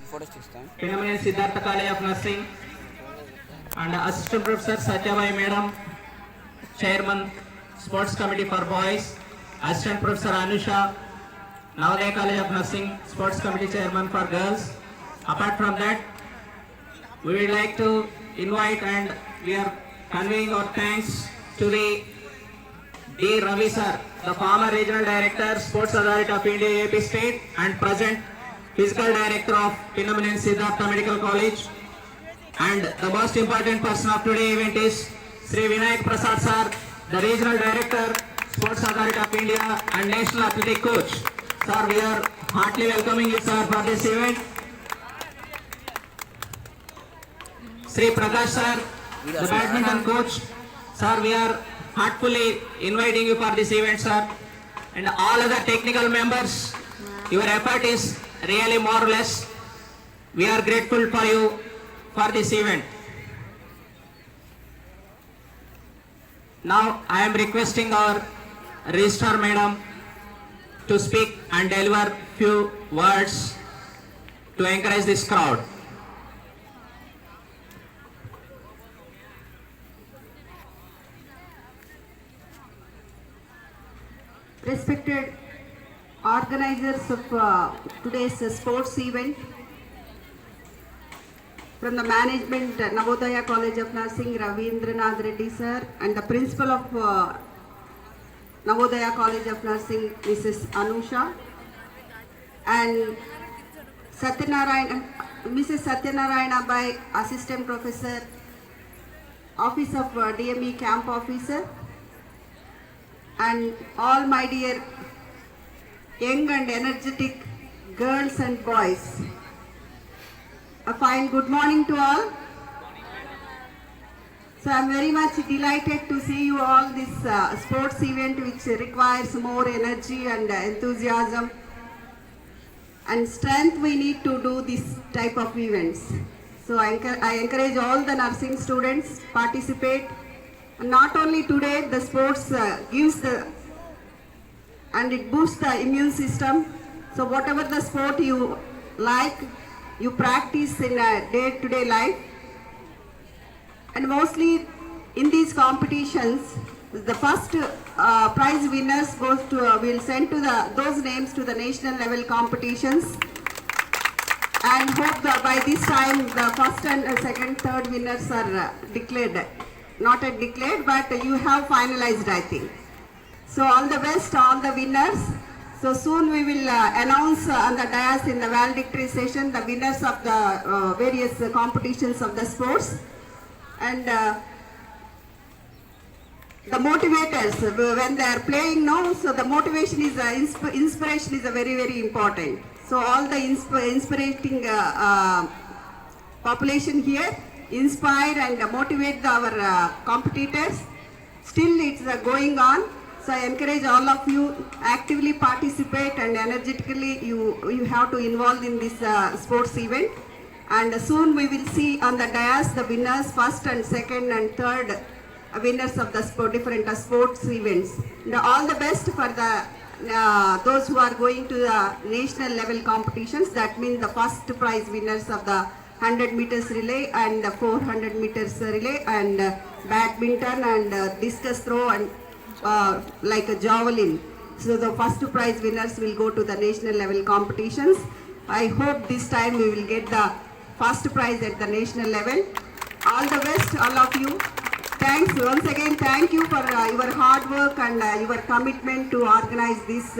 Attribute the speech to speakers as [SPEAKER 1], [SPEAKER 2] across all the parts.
[SPEAKER 1] Pinnamaneni Siddhartha College of Nursing, and Assistant Professor Satyabai Madam, Chairman Sports Committee for Boys, Assistant Professor Anusha, Navodaya College of Nursing, Sports Committee Chairman for Girls. Apart from that, we would like to invite and we are conveying our thanks to the D. Ravi sir, the former Regional Director, Sports Authority of India, AP State, and present Physical Director of Pinnamaneni Siddhartha Medical College. And the most important person of today's event is Sri Vinayak Prasad sir, the Regional Director, Sports Authority of India and National Athletic Coach. Sir, we are heartily welcoming you, sir, for this event. Sri Prakash sir, the badminton coach. Sir, we are heartfully inviting you for this event, sir. And all other technical members, your effort is really marvelous. We are grateful for you for this event. Now I am requesting our Registrar Madam to speak and deliver few words to encourage this crowd.
[SPEAKER 2] Respected organizers of today's sports event, from the management, Navodaya College of Nursing, Ravindranath Reddy sir, and the principal of Navodaya College of Nursing, Mrs. Anusha, and Mrs. Satyanarayana by Assistant Professor, Office of DME Camp Officer, and all my dear young and energetic girls and boys. A fine good morning to all. So I am very much delighted to see you all this sports event which requires more energy and enthusiasm and strength we need to do this type of events. So I encourage all the nursing students participate. And not only today, the sports gives and it boosts the immune system. So whatever the sport you like, you practice in a day-to-day life. And mostly in these competitions, the first prize winners goes to will send to those names to the national level competitions. And hope that by this time the first and second, third winners are declared. Not yet declared, but you have finalized, I think. So all the best, all the winners. So soon we will announce on the dais in the valedictory session the winners of the various competitions of the sports. And the motivators, when they are playing now, so the motivation is, inspiration is very, very important. So all the inspiring population here, inspire and motivate our competitors. Still it's going on. So I encourage all of you actively participate and energetically you have to involve in this sports event. And soon we will see on the dais the winners, first and second and third winners of the different sports events. And all the best for the those who are going to the national level competitions. That means the first prize winners of the 100 meters relay and 400 meters relay and badminton and discus throw and like a javelin. So the first prize winners will go to the national level competitions. I hope this time we will get the first prize at the national level. All the best, all of you. Thanks once again. Thank you for your hard work and your commitment to organize this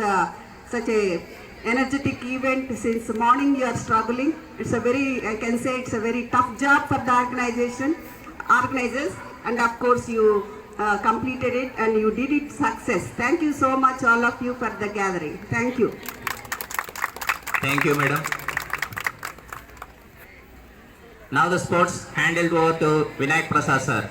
[SPEAKER 2] such a energetic event. Since morning you are struggling. It's a very, I can say it's a very tough job for the organizers, and of course you completed it and you did it success. Thank you so much all of you for the gathering. Thank you.
[SPEAKER 1] Thank you, madam. Now the sports handed over to Vinayak Prasad sir.